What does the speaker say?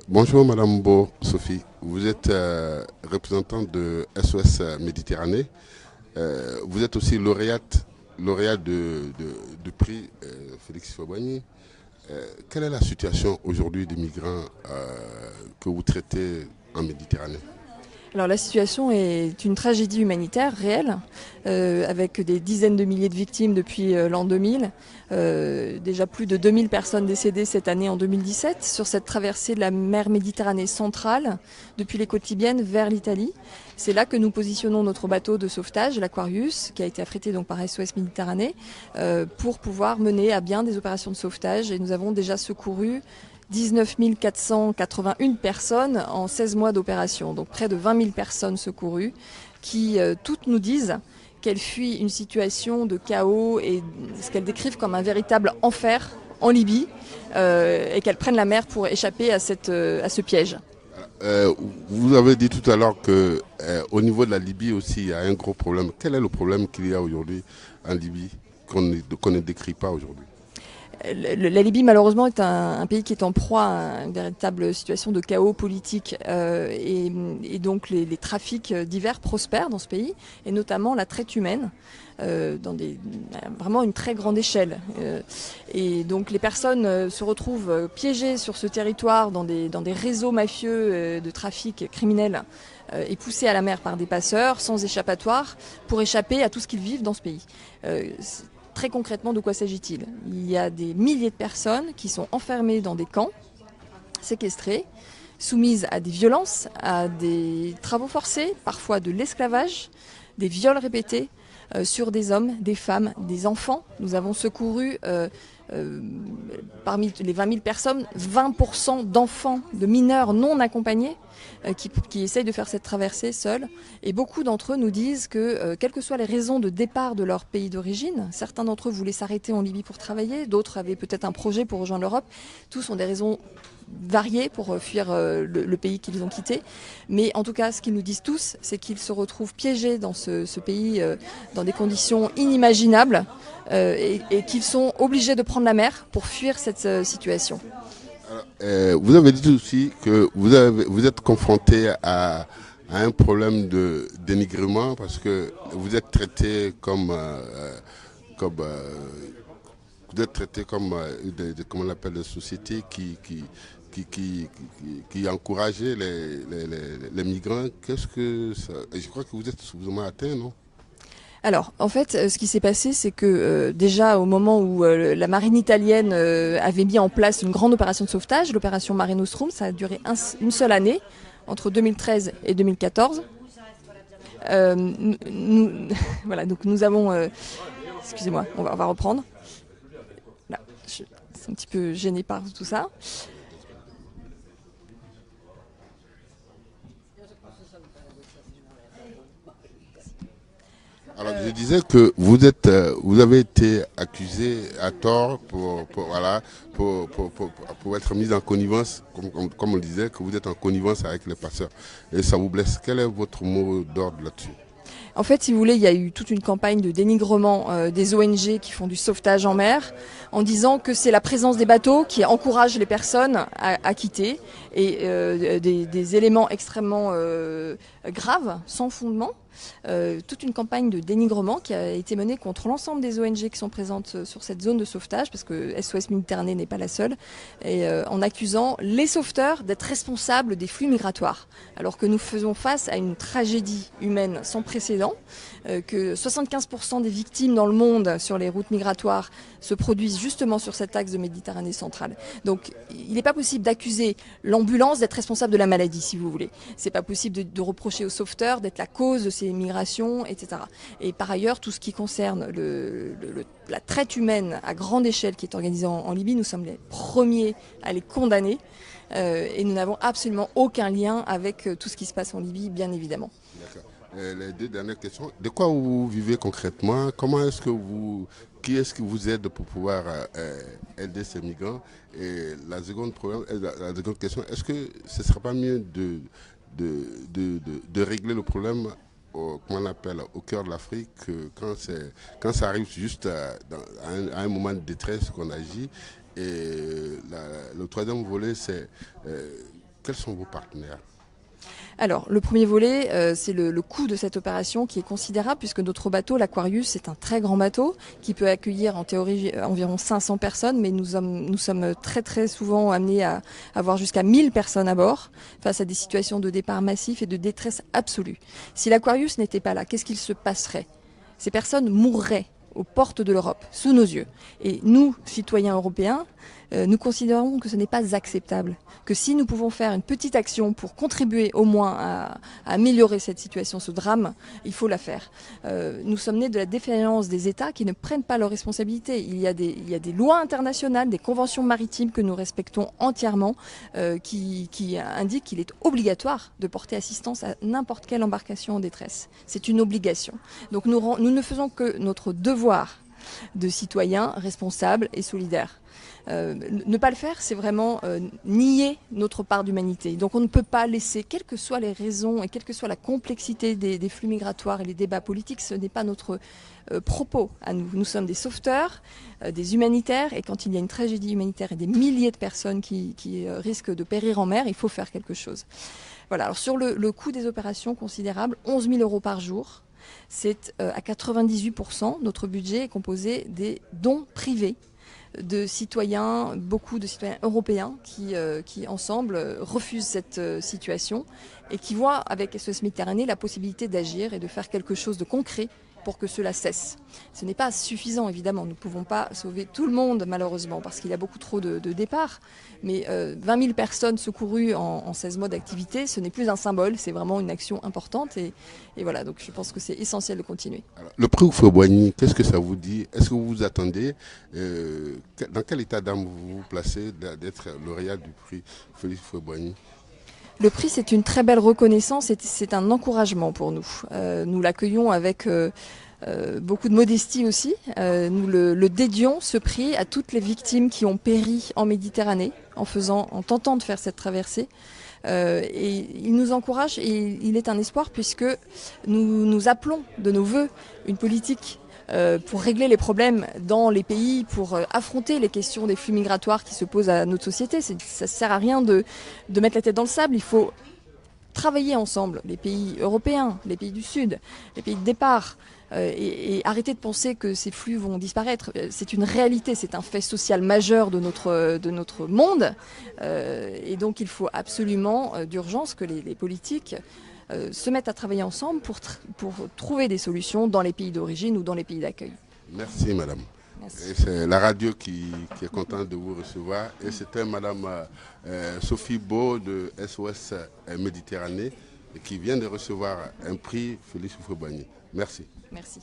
Bonjour Madame Bo Sophie, vous êtes représentante de SOS Méditerranée. Vous êtes aussi lauréate du prix Félix Faubagny. Quelle est la situation aujourd'hui des migrants que vous traitez en Méditerranée? Alors la situation est une tragédie humanitaire réelle, avec des dizaines de milliers de victimes depuis l'an 2000, déjà plus de 2000 personnes décédées cette année en 2017 sur cette traversée de la mer Méditerranée centrale depuis les côtes libyennes vers l'Italie. C'est là que nous positionnons notre bateau de sauvetage, l'Aquarius, qui a été affrété donc par SOS Méditerranée, pour pouvoir mener à bien des opérations de sauvetage. Et nous avons déjà secouru 19 481 personnes en 16 mois d'opération, donc près de 20 000 personnes secourues qui toutes nous disent qu'elles fuient une situation de chaos et ce qu'elles décrivent comme un véritable enfer en Libye et qu'elles prennent la mer pour échapper à ce piège. Euh, Vous avez dit tout à l'heure que au niveau de la Libye aussi, il y a un gros problème. Quel est le problème qu'il y a aujourd'hui en Libye qu'on ne décrit pas aujourd'hui? La Libye, malheureusement, est un pays qui est en proie à une véritable situation de chaos politique. Et donc, les trafics divers prospèrent dans ce pays, et notamment la traite humaine, vraiment une très grande échelle. Et donc, les personnes se retrouvent piégées sur ce territoire dans des réseaux mafieux de trafic criminel et poussées à la mer par des passeurs, sans échappatoire, pour échapper à tout ce qu'ils vivent dans ce pays. Très concrètement, de quoi s'agit-il? Il y a des milliers de personnes qui sont enfermées dans des camps, séquestrées, soumises à des violences, à des travaux forcés, parfois de l'esclavage, des viols répétés sur des hommes, des femmes, des enfants. Nous avons secouru parmi les 20 000 personnes, 20% d'enfants, de mineurs non accompagnés qui essayent de faire cette traversée seuls. Et beaucoup d'entre eux nous disent que, quelles que soient les raisons de départ de leur pays d'origine, certains d'entre eux voulaient s'arrêter en Libye pour travailler, d'autres avaient peut-être un projet pour rejoindre l'Europe. Tous ont des raisons variées pour fuir le pays qu'ils ont quitté. Mais en tout cas, ce qu'ils nous disent tous, c'est qu'ils se retrouvent piégés dans ce pays, dans des conditions inimaginables, et qu'ils sont obligés de prendre la mer pour fuir cette situation. Vous avez dit aussi que vous êtes confronté à un problème de dénigrement parce que vous êtes traité comme vous êtes traité comme comment on appelle, des sociétés qui encourageaient les migrants. Qu'est-ce que ça... Je crois que vous êtes suffisamment atteint, non? Alors, en fait, ce qui s'est passé, c'est que déjà au moment où la marine italienne avait mis en place une grande opération de sauvetage, l'opération Mare Nostrum, ça a duré une seule année, entre 2013 et 2014. Voilà, donc nous avons... excusez-moi, on va reprendre. Là, je suis un petit peu gênée par tout ça. Alors, je disais que vous avez été accusé à tort pour être mis en connivence, comme on le disait, que vous êtes en connivence avec les passeurs. Et ça vous blesse. Quel est votre mot d'ordre là-dessus? En fait, si vous voulez, il y a eu toute une campagne de dénigrement des ONG qui font du sauvetage en mer, en disant que c'est la présence des bateaux qui encourage les personnes à quitter, et des éléments extrêmement graves, sans fondement. Toute une campagne de dénigrement qui a été menée contre l'ensemble des ONG qui sont présentes sur cette zone de sauvetage, parce que SOS Méditerranée n'est pas la seule, et en accusant les sauveteurs d'être responsables des flux migratoires, alors que nous faisons face à une tragédie humaine sans précédent, que 75% des victimes dans le monde sur les routes migratoires se produisent justement sur cet axe de Méditerranée centrale. Donc il n'est pas possible d'accuser l'ambulance d'être responsable de la maladie, si vous voulez. C'est pas possible de reprocher aux sauveteurs d'être la cause de ces migrations, etc. Et par ailleurs, tout ce qui concerne la traite humaine à grande échelle qui est organisée en Libye, nous sommes les premiers à les condamner, et nous n'avons absolument aucun lien avec tout ce qui se passe en Libye, bien évidemment. D'accord. Les deux dernières questions. De quoi vous vivez concrètement? Qui est-ce qui vous aide pour pouvoir aider ces migrants? Et la seconde question, est-ce que ce ne serait pas mieux de régler le problème comment on appelle, au cœur de l'Afrique, quand ça arrive juste à un moment de détresse qu'on agit, Et le troisième volet, c'est quels sont vos partenaires? Alors, le premier volet, c'est le coût de cette opération qui est considérable puisque notre bateau, l'Aquarius, c'est un très grand bateau qui peut accueillir en théorie environ 500 personnes, mais nous sommes très très souvent amenés à avoir jusqu'à 1000 personnes à bord face à des situations de départ massif et de détresse absolue. Si l'Aquarius n'était pas là, qu'est-ce qu'il se passerait? Ces personnes mourraient aux portes de l'Europe, sous nos yeux. Et nous, citoyens européens, nous considérons que ce n'est pas acceptable. Que si nous pouvons faire une petite action pour contribuer au moins à améliorer cette situation, ce drame, il faut la faire. Nous sommes nés de la défaillance des États qui ne prennent pas leurs responsabilités. Il y a des lois internationales, des conventions maritimes que nous respectons entièrement, qui indiquent qu'il est obligatoire de porter assistance à n'importe quelle embarcation en détresse. C'est une obligation. Donc nous ne faisons que notre devoir de citoyens responsables et solidaires. Ne pas le faire, c'est vraiment nier notre part d'humanité. Donc on ne peut pas laisser, quelles que soient les raisons et quelle que soit la complexité des flux migratoires et les débats politiques, ce n'est pas notre propos à nous. Nous sommes des sauveteurs, des humanitaires, et quand il y a une tragédie humanitaire et des milliers de personnes qui risquent de périr en mer, il faut faire quelque chose. Voilà. Alors sur le coût des opérations considérable, 11 000 € par jour. C'est à 98%, notre budget est composé des dons privés de citoyens, beaucoup de citoyens européens qui ensemble refusent cette situation et qui voient avec SOS Méditerranée la possibilité d'agir et de faire quelque chose de concret pour que cela cesse. Ce n'est pas suffisant, évidemment. Nous ne pouvons pas sauver tout le monde, malheureusement, parce qu'il y a beaucoup trop de départs. Mais 20 000 personnes secourues en 16 mois d'activité, ce n'est plus un symbole, c'est vraiment une action importante. Et voilà, donc je pense que c'est essentiel de continuer. Alors, le prix Houphouët-Boigny, qu'est-ce que ça vous dit? Est-ce que vous vous attendez dans quel état d'âme vous vous placez d'être lauréat du prix Félix Houphouët-Boigny? Le prix, c'est une très belle reconnaissance et c'est un encouragement pour nous. Nous l'accueillons avec beaucoup de modestie aussi. Nous le dédions, ce prix, à toutes les victimes qui ont péri en Méditerranée en tentant de faire cette traversée. Et il nous encourage et il est un espoir puisque nous appelons de nos voeux une politique pour régler les problèmes dans les pays, pour affronter les questions des flux migratoires qui se posent à notre société. Ça ne sert à rien de mettre la tête dans le sable, il faut travailler ensemble, les pays européens, les pays du Sud, les pays de départ, et arrêter de penser que ces flux vont disparaître. C'est une réalité, c'est un fait social majeur de notre monde, et donc il faut absolument d'urgence que les politiques se mettent à travailler ensemble pour trouver des solutions dans les pays d'origine ou dans les pays d'accueil. Merci madame. Merci. C'est la radio qui est contente de vous recevoir. Et c'était madame Sophie Beau de SOS Méditerranée qui vient de recevoir un prix Félix Houphouët-Boigny. Merci. Merci.